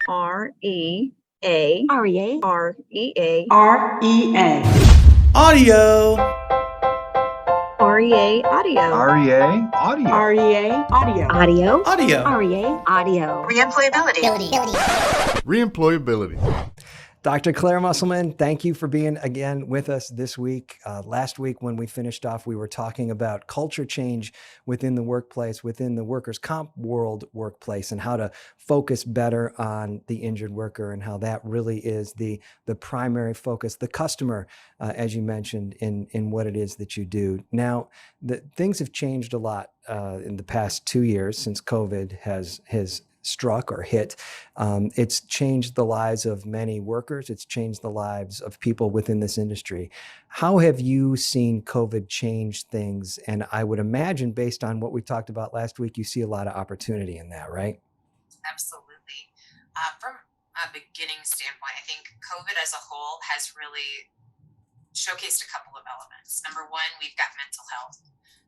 REA. REA. REA. REA. Audio. REA Audio. REA Audio. REA Audio. Audio. Audio. REA Audio. Reemployability. Dr. Claire Muselman, thank you for being again with us this week. Last week when we finished off, we were talking about culture change within the workplace, within the workers' comp world workplace, and how to focus better on the injured worker and how that really is the primary focus, the customer, as you mentioned, in what it is that you do. Now, things have changed a lot in the past 2 years since COVID has struck or hit. It's changed the lives of many workers. It's changed the lives of people within this industry. How have you seen COVID change things? And I would imagine, based on what we talked about last week, you see a lot of opportunity in that, right? Absolutely. From a beginning standpoint, I think COVID as a whole has really showcased a couple of elements. Number one, we've got mental health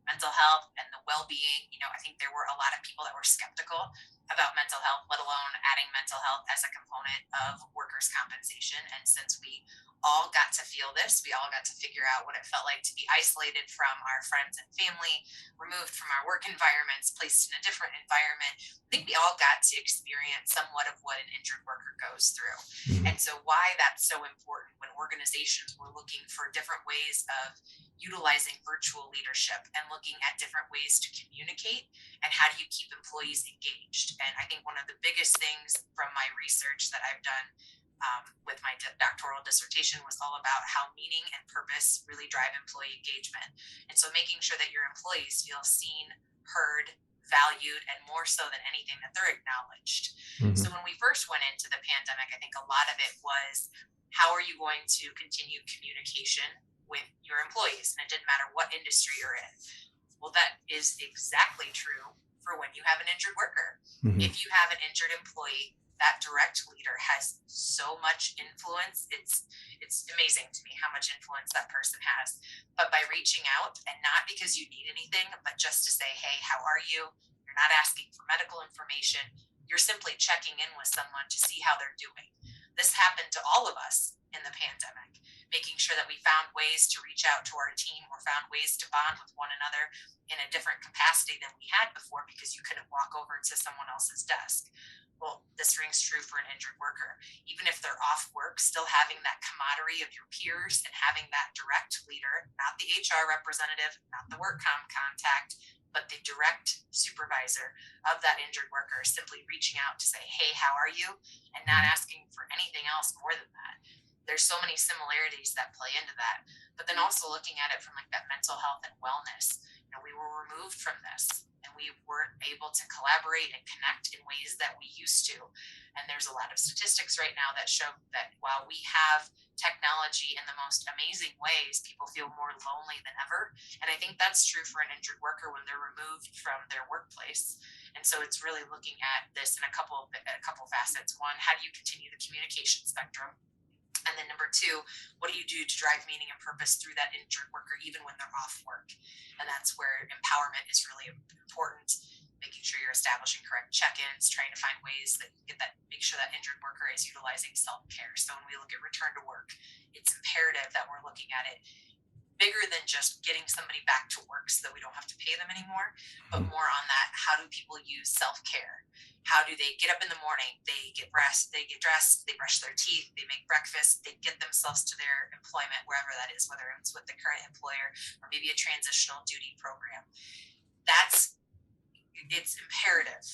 and the well-being. I think there were a lot of people that were skeptical about mental health, let alone adding mental health as a component of workers' compensation. And since we all got to feel this, we all got to figure out what it felt like to be isolated from our friends and family, removed from our work environments, placed in a different environment. I think we all got to experience somewhat of what an injured worker goes through. Mm-hmm. And so why that's so important when organizations were looking for different ways of utilizing virtual leadership and looking at different ways to communicate and how do you keep employees engaged. And I think one of the biggest things from my research that I've done with my doctoral dissertation was all about how meaning and purpose really drive employee engagement. And so making sure that your employees feel seen, heard, valued, and more so than anything that they're acknowledged. Mm-hmm. So when we first went into the pandemic, I think a lot of it was, how are you going to continue communication with your employees? And it didn't matter what industry you're in. Well, that is exactly true for when you have an injured worker. Mm-hmm. If you have an injured employee, that direct leader has so much influence. It's amazing to me how much influence that person has. But by reaching out, and not because you need anything, but just to say, hey, how are you? You're not asking for medical information. You're simply checking in with someone to see how they're doing. This happened to all of us in the pandemic, making sure that we found ways to reach out to our team or found ways to bond with one another in a different capacity than we had before, because you couldn't walk over to someone else's desk. Well, this rings true for an injured worker. Even if they're off work, still having that camaraderie of your peers and having that direct leader, not the HR representative, not the work contact, but the direct supervisor of that injured worker, simply reaching out to say, hey, how are you? And not asking for anything else more than that. There's so many similarities that play into that. But then also looking at it from like that mental health and wellness. We were removed from this and we weren't able to collaborate and connect in ways that we used to. And there's a lot of statistics right now that show that while we have technology in the most amazing ways, people feel more lonely than ever. And I think that's true for an injured worker when they're removed from their workplace. And so it's really looking at this in a couple facets. One, how do you continue the communication spectrum? And then number two, what do you do to drive meaning and purpose through that injured worker, even when they're off work? And that's where empowerment is really important, making sure you're establishing correct check-ins, trying to find ways that you make sure that injured worker is utilizing self-care. So when we look at return to work, it's imperative that we're looking at it bigger than just getting somebody back to work so that we don't have to pay them anymore, but more on that, how do people use self-care? How do they get up in the morning? They get dressed, they brush their teeth, they make breakfast, they get themselves to their employment, wherever that is, whether it's with the current employer or maybe a transitional duty program. It's imperative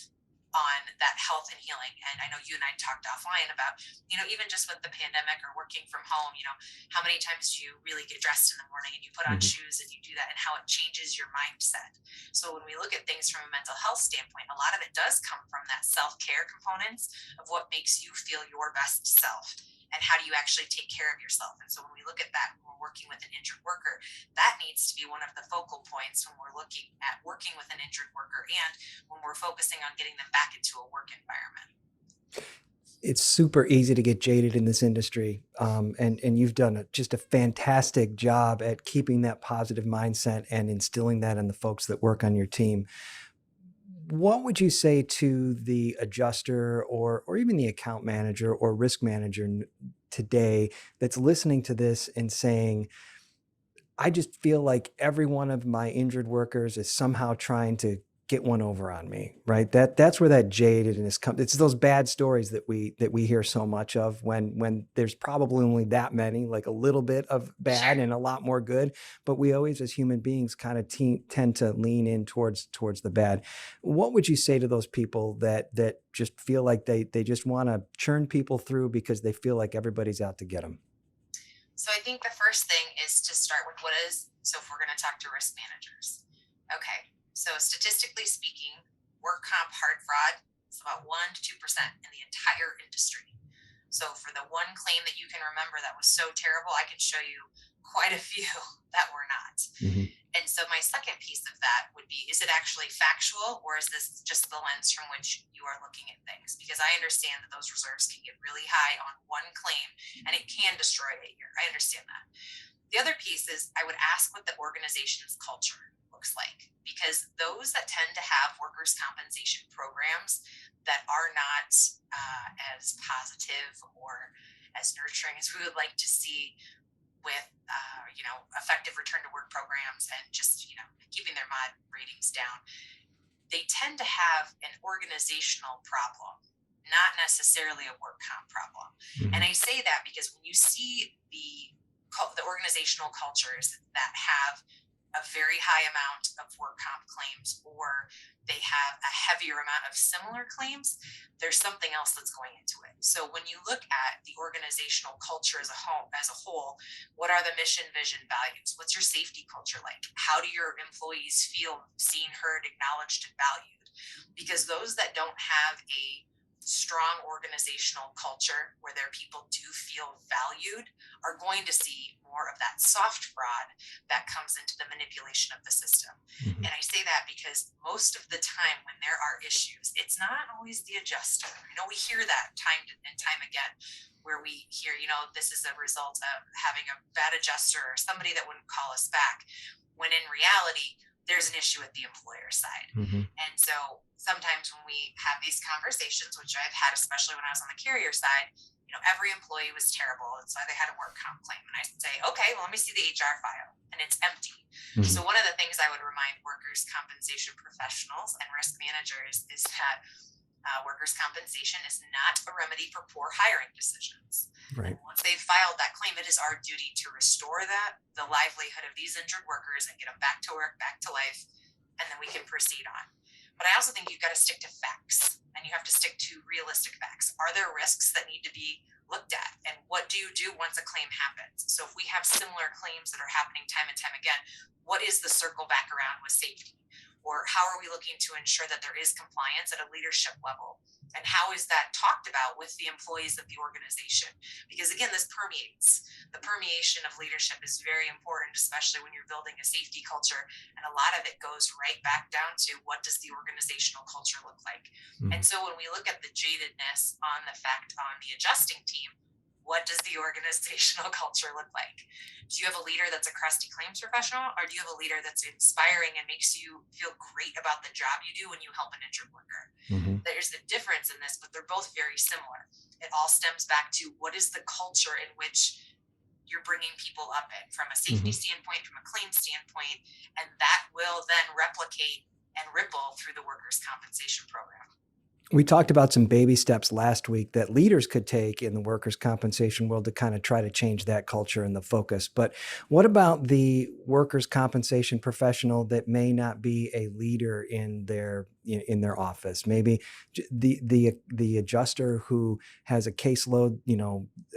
on that health and healing. And I know you and I talked offline about, even just with the pandemic or working from home, how many times do you really get dressed in the morning and you put on shoes and you do that, and how it changes your mindset. So when we look at things from a mental health standpoint, a lot of it does come from that self-care components of what makes you feel your best self. And how do you actually take care of yourself? And so when we look at that, when we're working with an injured worker, that needs to be one of the focal points when we're looking at working with an injured worker and when we're focusing on getting them back into a work environment. It's super easy to get jaded in this industry. And you've done just a fantastic job at keeping that positive mindset and instilling that in the folks that work on your team. what would you say to the adjuster or even the account manager or risk manager today that's listening to this and saying, I just feel like every one of my injured workers is somehow trying to get one over on me, right? That's where that jadedness comes. It's those bad stories that we hear so much of when there's probably only that many, like a little bit of bad and a lot more good. But we always, as human beings, kind of tend to lean in towards the bad. What would you say to those people that just feel like they just want to churn people through because they feel like everybody's out to get them? So I think the first thing is to start with so if we're going to talk to risk managers, okay. So statistically speaking, work comp hard fraud is about 1% to 2% in the entire industry. So for the one claim that you can remember that was so terrible, I can show you quite a few that were not. Mm-hmm. And so my second piece of that would be, is it actually factual, or is this just the lens from which you are looking at things? Because I understand that those reserves can get really high on one claim and it can destroy a year. I understand that. The other piece is I would ask what the organization's culture looks like, because those that tend to have workers' compensation programs that are not as positive or as nurturing as we would like to see, with effective return to work programs and just keeping their mod ratings down, they tend to have an organizational problem, not necessarily a work comp problem. Mm-hmm. And I say that because when you see the organizational cultures that have a very high amount of work comp claims, or they have a heavier amount of similar claims, there's something else that's going into it. So when you look at the organizational culture as a whole, what are the mission, vision, values? What's your safety culture like? How do your employees feel seen, heard, acknowledged, and valued? Because those that don't have a strong organizational culture where their people do feel valued are going to see more of that soft fraud that comes into the manipulation of the system. Mm-hmm. And I say that because most of the time when there are issues, it's not always the adjuster. We hear that time and time again, where we hear, this is a result of having a bad adjuster or somebody that wouldn't call us back, when in reality, there's an issue at the employer side. Mm-hmm. And so sometimes when we have these conversations, which I've had, especially when I was on the carrier side, every employee was terrible. And so they had a work comp claim. And I say, okay, well, let me see the HR file. And it's empty. Mm-hmm. So one of the things I would remind workers' compensation professionals and risk managers is that workers' compensation is not a remedy for poor hiring decisions. Right. And once they've filed that claim, it is our duty to restore the livelihood of these injured workers and get them back to work, back to life, and then we can proceed on. But I also think you've got to stick to facts, and you have to stick to realistic facts. Are there risks that need to be looked at? And what do you do once a claim happens? So if we have similar claims that are happening time and time again, what is the circle back around with safety? Or how are we looking to ensure that there is compliance at a leadership level? And how is that talked about with the employees of the organization? Because again, this permeates. The permeation of leadership is very important, especially when you're building a safety culture. And a lot of it goes right back down to, what does the organizational culture look like? Mm-hmm. And so when we look at the jadedness on the adjusting team, what does the organizational culture look like? Do you have a leader that's a crusty claims professional, or do you have a leader that's inspiring and makes you feel great about the job you do when you help an injured worker? Mm-hmm. There's a difference in this, but they're both very similar. It all stems back to, what is the culture in which you're bringing people up in, from a safety standpoint, from a claim standpoint, and that will then replicate and ripple through the workers' compensation program. We talked about some baby steps last week that leaders could take in the workers' compensation world to kind of try to change that culture and the focus. But what about the workers' compensation professional that may not be a leader in their office? Maybe the adjuster who has a caseload,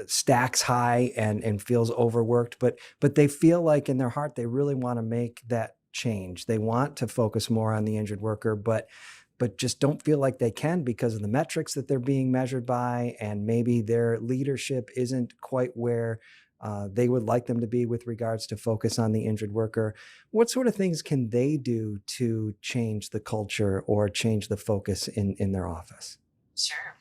stacks high and feels overworked, but they feel like in their heart they really want to make that change. They want to focus more on the injured worker, but just don't feel like they can because of the metrics that they're being measured by, and maybe their leadership isn't quite where they would like them to be with regards to focus on the injured worker. What sort of things can they do to change the culture or change the focus in their office? Sure.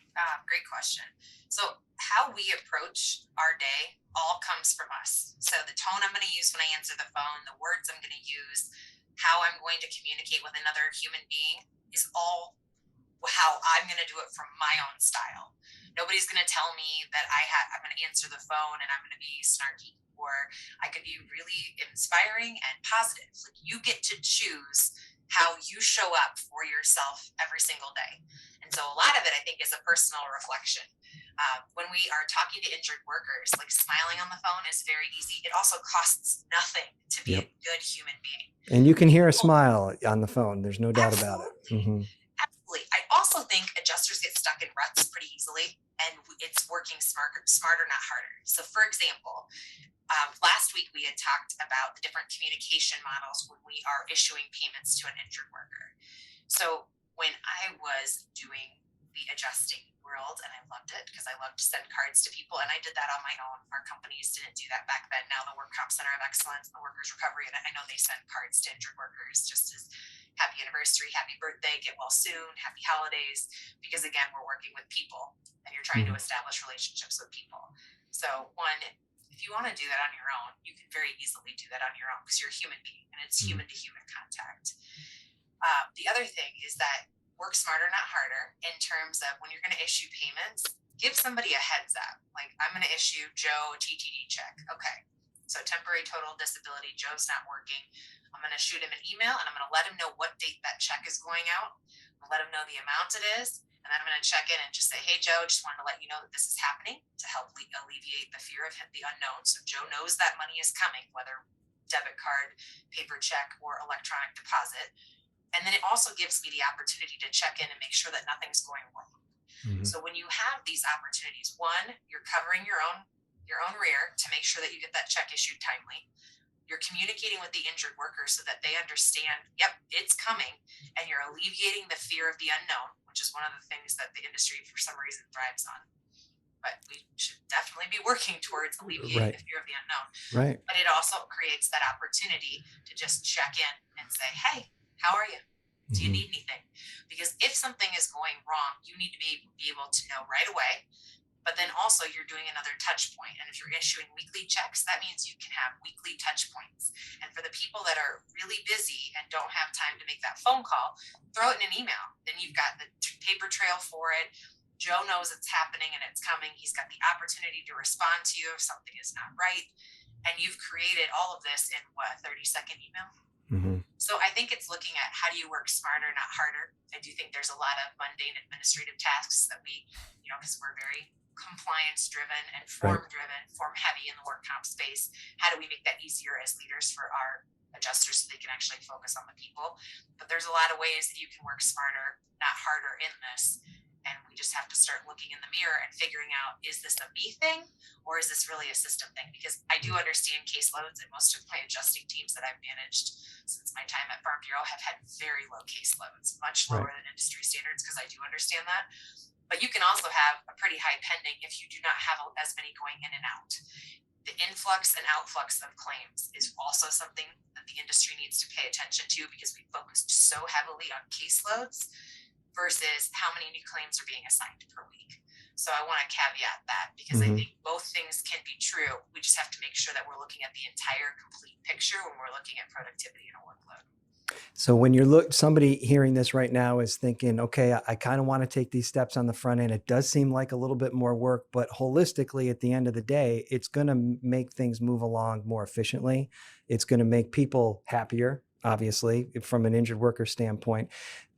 Great question. So how we approach our day all comes from us. So the tone I'm going to use when I answer the phone, the words I'm going to use, how I'm going to communicate with another human being, is all how I'm going to do it from my own style. Nobody's going to tell me that I'm going to answer the phone and I'm going to be snarky, or I could be really inspiring and positive. Like, you get to choose how you show up for yourself every single day. And so a lot of it, I think, is a personal reflection. When we are talking to injured workers, like, smiling on the phone is very easy. It also costs nothing to be a good human being. And you can hear a smile on the phone. There's no doubt about it. Mm-hmm. Absolutely. I also think adjusters get stuck in ruts pretty easily, and it's working smarter, not harder. So, for example, last week we had talked about the different communication models when we are issuing payments to an injured worker. So when I was doing the adjusting world, and I loved it because I loved to send cards to people, and I did that on my own. Our companies didn't do that back then. Now the Work Comp Center of Excellence, the Workers Recovery, and I know they send cards to injured workers just as happy anniversary, happy birthday, get well soon, happy holidays, because again, we're working with people and you're trying to establish relationships with people. So one, if you want to do that on your own, you can very easily do that on your own because you're a human being and it's human to human contact. The other thing is that work smarter, not harder, in terms of when you're going to issue payments, give somebody a heads up. Like, I'm going to issue Joe a TTD check. Okay. So temporary total disability, Joe's not working. I'm going to shoot him an email and I'm going to let him know what date that check is going out. I'm going to let him know the amount it is. And then I'm going to check in and just say, hey, Joe, just wanted to let you know that this is happening to help alleviate the fear of the unknown. So Joe knows that money is coming, whether debit card, paper check, or electronic deposit. And then it also gives me the opportunity to check in and make sure that nothing's going wrong. Mm-hmm. So when you have these opportunities, one, you're covering your own rear to make sure that you get that check issued timely. You're communicating with the injured worker so that they understand, yep, it's coming, and you're alleviating the fear of the unknown, which is one of the things that the industry for some reason thrives on. But we should definitely be working towards alleviating the fear of the unknown. Right. But it also creates that opportunity to just check in and say, hey, how are you? Do you need anything? Because if something is going wrong, you need to be able to know right away. But then also you're doing another touch point. And if you're issuing weekly checks, that means you can have weekly touch points. And for the people that are really busy and don't have time to make that phone call, throw it in an email. Then you've got the paper trail for it. Joe knows it's happening and it's coming. He's got the opportunity to respond to you if something is not right. And you've created all of this in a 30-second email. Mm-hmm. So I think it's looking at how do you work smarter, not harder. I do think there's a lot of mundane administrative tasks that we, because we're very compliance driven and form driven, form heavy in the work comp space. How do we make that easier as leaders for our adjusters so they can actually focus on the people? But there's a lot of ways that you can work smarter, not harder in this. And we just have to start looking in the mirror and figuring out, is this a me thing or is this really a system thing? Because I do understand caseloads, and most of my adjusting teams that I've managed since my time at Farm Bureau have had very low caseloads, much lower than industry standards, because I do understand that. But you can also have a pretty high pending if you do not have as many going in and out. The influx and outflux of claims is also something that the industry needs to pay attention to, because we focused so heavily on caseloads versus how many new claims are being assigned per week. So I want to caveat that, because I think both things can be true. We just have to make sure that we're looking at the entire complete picture when we're looking at productivity and a workload. So when somebody hearing this right now is thinking, okay, I kind of want to take these steps on the front end. It does seem like a little bit more work, but holistically at the end of the day, it's going to make things move along more efficiently. It's going to make people happier, obviously, from an injured worker standpoint.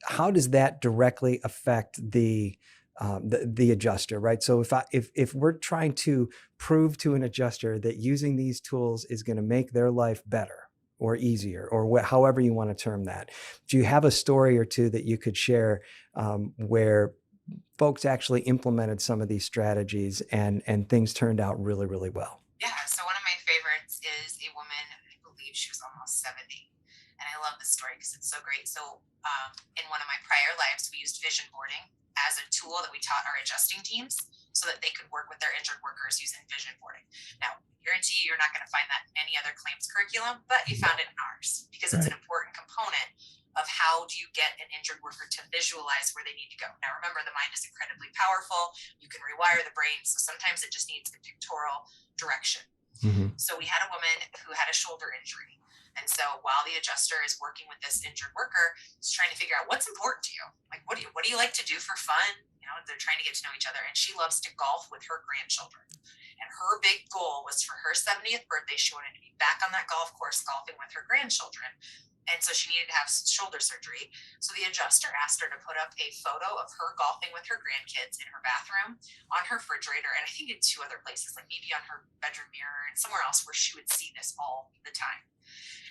How does that directly affect the adjuster, right? So if we're trying to prove to an adjuster that using these tools is going to make their life better or easier, or however you want to term that, do you have a story or two that you could share where folks actually implemented some of these strategies and things turned out really, really well? Yeah. So one of my favorites is a woman, I believe she was almost 70. And I love this story because it's so great. So in one of my prior lives, we used vision boarding as a tool that we taught our adjusting teams so that they could work with their injured workers using vision boarding. Now, I guarantee you're not going to find that in any other claims curriculum, but you found it in ours because it's an important component of how do you get an injured worker to visualize where they need to go. Now, remember, the mind is incredibly powerful. You can rewire the brain. So sometimes it just needs a pictorial direction. Mm-hmm. So we had a woman who had a shoulder injury. And so while the adjuster is working with this injured worker, she's trying to figure out what's important to you. Like, what do you like to do for fun? They're trying to get to know each other. And she loves to golf with her grandchildren. And her big goal was for her 70th birthday, she wanted to be back on that golf course golfing with her grandchildren. And so she needed to have shoulder surgery. So the adjuster asked her to put up a photo of her golfing with her grandkids in her bathroom, on her refrigerator, and I think in 2 other places, like maybe on her bedroom mirror and somewhere else where she would see this all the time.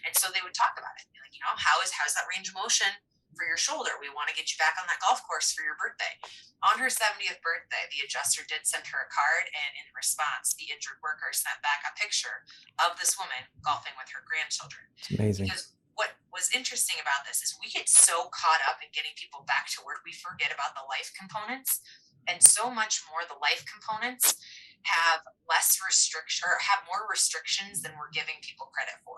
And so they would talk about it. Be like, how's that range of motion for your shoulder? We want to get you back on that golf course for your birthday. On her 70th birthday, the adjuster did send her a card, and in response, the injured worker sent back a picture of this woman golfing with her grandchildren. It's amazing. Because what was interesting about this is we get so caught up in getting people back to work, we forget about the life components. And so much more, the life components have less restriction or have more restrictions than we're giving people credit for.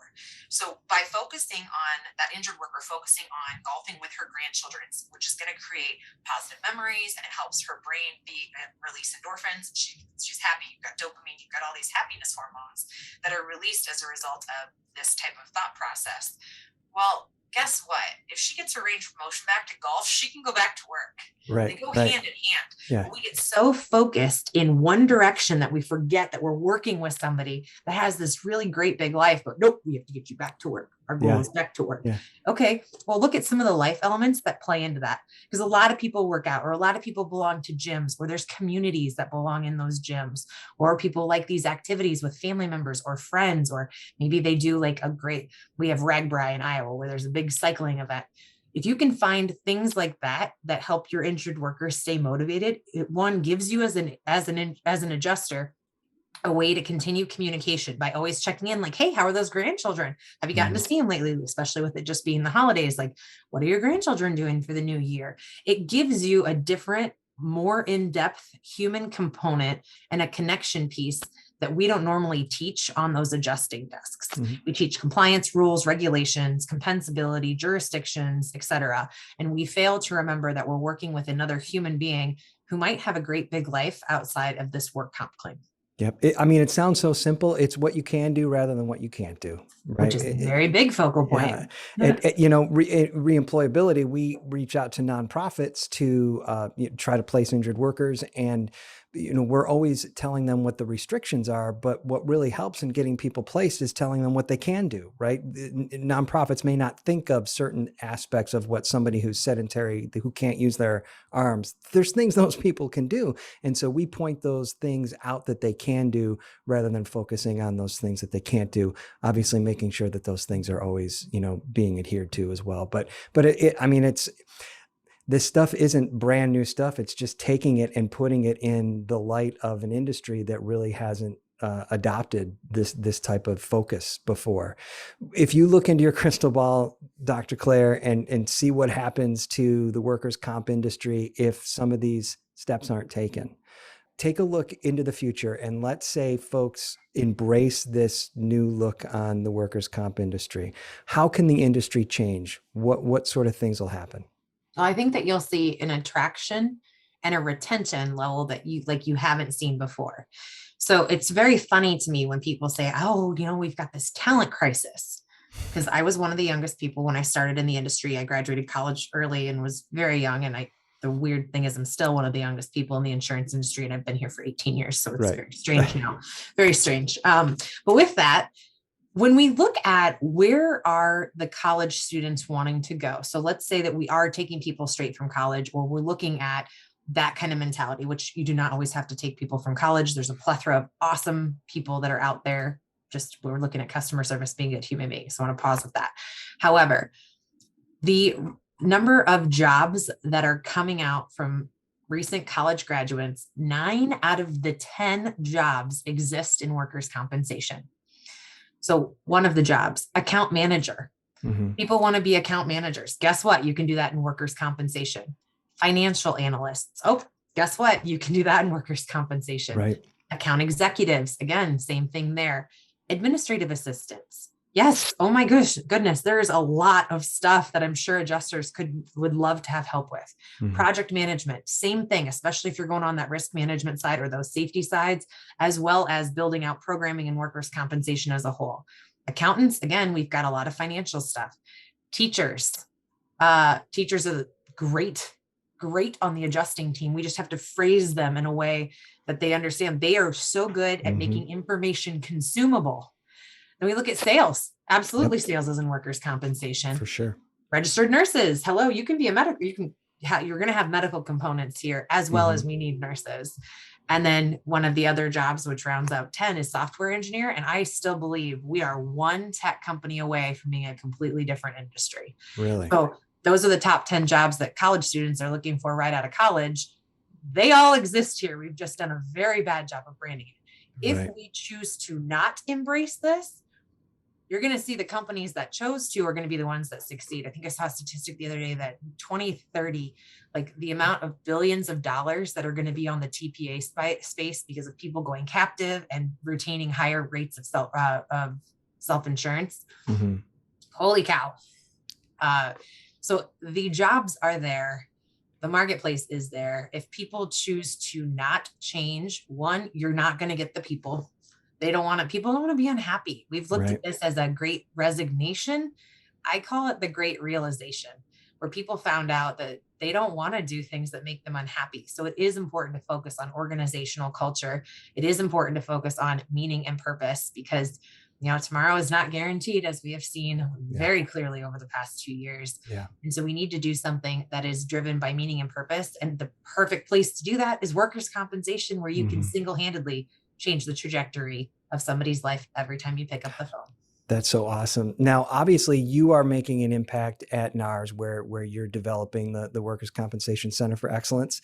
So by focusing on that injured worker, focusing on golfing with her grandchildren, which is going to create positive memories, and it helps her brain release endorphins. She's happy. You've got dopamine. You've got all these happiness hormones that are released as a result of this type of thought process. Well, guess what? If she gets her range of motion back to golf, she can go back to work. Right. They go hand in hand. Yeah. But we get so focused in one direction that we forget that we're working with somebody that has this really great big life, but nope, we have to get you back to work. Our goal is back to work. Yeah. Okay. Well, look at some of the life elements that play into that, because a lot of people work out, or a lot of people belong to gyms where there's communities that belong in those gyms, or people like these activities with family members or friends, or maybe they do like we have Ragbri in Iowa where there's a big cycling event. If you can find things like that help your injured workers stay motivated, it gives you as an adjuster a way to continue communication by always checking in, like, hey, how are those grandchildren? Have you gotten to see them lately? Especially with it just being the holidays, like, what are your grandchildren doing for the new year? It gives you a different, more in-depth human component and a connection piece that we don't normally teach on those adjusting desks. Mm-hmm. We teach compliance rules, regulations, compensability, jurisdictions, etc. And we fail to remember that we're working with another human being who might have a great big life outside of this work comp claim. Yep. It sounds so simple. It's what you can do rather than what you can't do. Right. Which is a very big focal point. Yeah. Reemployability, we reach out to nonprofits to try to place injured workers, and we're always telling them what the restrictions are, but what really helps in getting people placed is telling them what they can do, right? Nonprofits may not think of certain aspects of what somebody who's sedentary, who can't use their arms, there's things those people can do. And so we point those things out that they can do rather than focusing on those things that they can't do, obviously making sure that those things are always, being adhered to as well. But this stuff isn't brand new stuff. It's just taking it and putting it in the light of an industry that really hasn't adopted this type of focus before. If you look into your crystal ball, Dr. Claire, and see what happens to the workers' comp industry if some of these steps aren't taken, take a look into the future, and let's say folks embrace this new look on the workers' comp industry. How can the industry change? What sort of things will happen? I think that you'll see an attraction and a retention level that you haven't seen before. So it's very funny to me when people say, oh, we've got this talent crisis. Because I was one of the youngest people when I started in the industry. I graduated college early and was very young. And the weird thing is I'm still one of the youngest people in the insurance industry, and I've been here for 18 years. So it's very strange now, very strange. But with that, when we look at where are the college students wanting to go? So let's say that we are taking people straight from college, or we're looking at that kind of mentality, which you do not always have to take people from college. There's a plethora of awesome people that are out there. Just we're looking at customer service being a human being. So I want to pause with that. However, the number of jobs that are coming out from recent college graduates, 9 out of the 10 jobs exist in workers' compensation. So one of the jobs, account manager. Mm-hmm. People want to be account managers. Guess what? You can do that in workers' compensation. Financial analysts. Oh, guess what? You can do that in workers' compensation. Right. Account executives. Again, same thing there. Administrative assistants. Yes. Oh my goodness. There's a lot of stuff that I'm sure adjusters would love to have help with. Mm-hmm. Project management, same thing, especially if you're going on that risk management side or those safety sides, as well as building out programming and workers' compensation as a whole. Accountants, again, we've got a lot of financial stuff. Teachers are great on the adjusting team. We just have to phrase them in a way that they understand. They are so good at making information consumable. Then we look at sales. Absolutely. Sales is in workers' compensation. For sure. Registered nurses. Hello, you can be a medical, you're going to have medical components here as well as we need nurses. And then one of the other jobs, which rounds out 10, is software engineer. And I still believe we are one tech company away from being a completely different industry. Really? So those are the top 10 jobs that college students are looking for right out of college. They all exist here. We've just done a very bad job of branding it. If we choose to not embrace this, you're going to see the companies that chose to are going to be the ones that succeed. I think I saw a statistic the other day that 2030, like the amount of billions of dollars that are going to be on the TPA space because of people going captive and retaining higher rates of self-insurance. Holy cow. So the jobs are there. The marketplace is there. If people choose to not change, one, you're not going to get the people. People don't want to be unhappy. We've looked at this as a great resignation. I call it the great realization, where people found out that they don't want to do things that make them unhappy. So it is important to focus on organizational culture. It is important to focus on meaning and purpose, because tomorrow is not guaranteed, as we have seen very clearly over the past 2 years. And so we need to do something that is driven by meaning and purpose. And the perfect place to do that is workers' compensation, where you can single-handedly change the trajectory of somebody's life every time you pick up the phone. That's so awesome. Now, obviously, you are making an impact at NARS, where you're developing the Workers' Compensation Center for Excellence.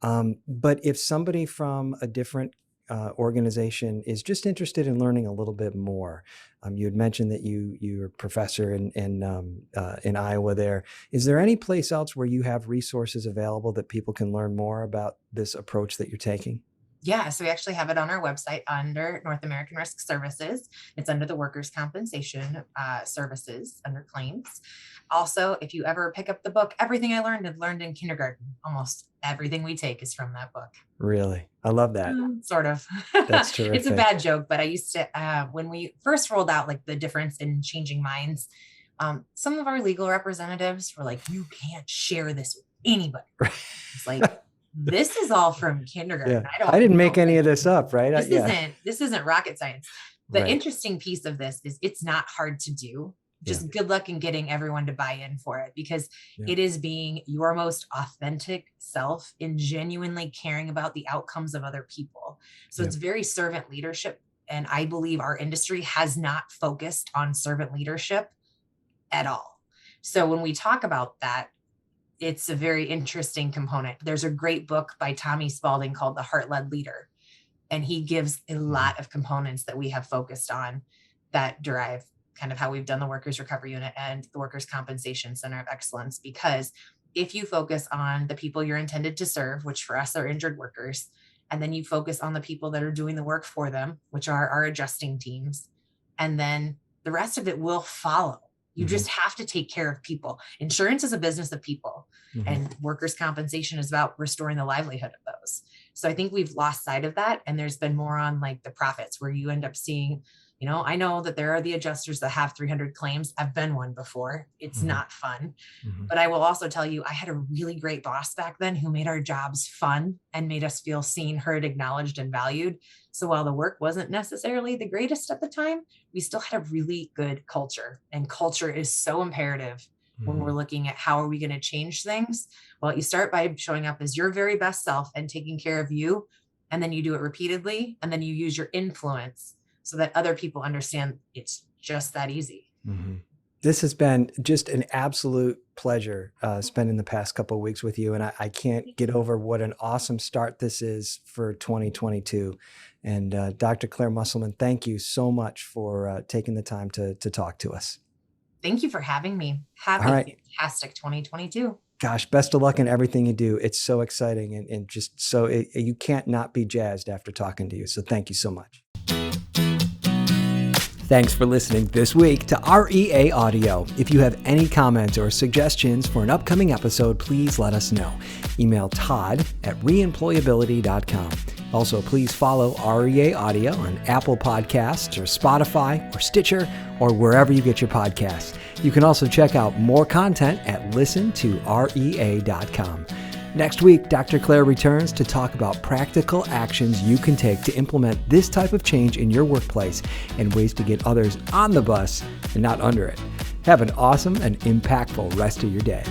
But if somebody from a different organization is just interested in learning a little bit more, you had mentioned that you're a professor in Iowa there. Is there any place else where you have resources available that people can learn more about this approach that you're taking? Yeah, so we actually have it on our website under North American Risk Services. It's under the Workers' Compensation Services under claims. Also, if you ever pick up the book, Everything I Learned in Kindergarten, almost everything we take is from that book. Really? I love that. Sort of. That's terrific. It's a bad joke, but I used to, when we first rolled out like the difference in changing minds, some of our legal representatives were like, you can't share this with anybody. It's like, this is all from kindergarten. I didn't make any of this up, right? This isn't rocket science. The interesting piece of this is it's not hard to do. Just good luck in getting everyone to buy in for it, because it is being your most authentic self and genuinely caring about the outcomes of other people. So it's very servant leadership. And I believe our industry has not focused on servant leadership at all. So when we talk about that, it's a very interesting component. There's a great book by Tommy Spalding called The Heart-Led Leader. And he gives a lot of components that we have focused on that derive kind of how we've done the Workers' Recovery Unit and the Workers' Compensation Center of Excellence. Because if you focus on the people you're intended to serve, which for us are injured workers, and then you focus on the people that are doing the work for them, which are our adjusting teams, and then the rest of it will follow. You just have to take care of people. Insurance is a business of people, and workers' compensation is about restoring the livelihood of those. So I think we've lost sight of that. And there's been more on like the profits, where you end up seeing, I know that there are the adjusters that have 300 claims. I've been one before. It's not fun. But I will also tell you, I had a really great boss back then who made our jobs fun and made us feel seen, heard, acknowledged, and valued. So while the work wasn't necessarily the greatest at the time, we still had a really good culture. And culture is so imperative when we're looking at how are we going to change things. Well, you start by showing up as your very best self and taking care of you. And then you do it repeatedly. And then you use your influence so that other people understand it's just that easy. This has been just an absolute pleasure spending the past couple of weeks with you. And I can't get over what an awesome start this is for 2022. And Dr. Claire Muselman, thank you so much for taking the time to talk to us. Thank you for having me. Have a fantastic 2022. Gosh, best of luck in everything you do. It's so exciting and just so you can't not be jazzed after talking to you. So thank you so much. Thanks for listening this week to REA Audio. If you have any comments or suggestions for an upcoming episode, please let us know. Email todd@reemployability.com. Also, please follow REA Audio on Apple Podcasts or Spotify or Stitcher or wherever you get your podcasts. You can also check out more content at listentorea.com. Next week, Dr. Claire returns to talk about practical actions you can take to implement this type of change in your workplace and ways to get others on the bus and not under it. Have an awesome and impactful rest of your day.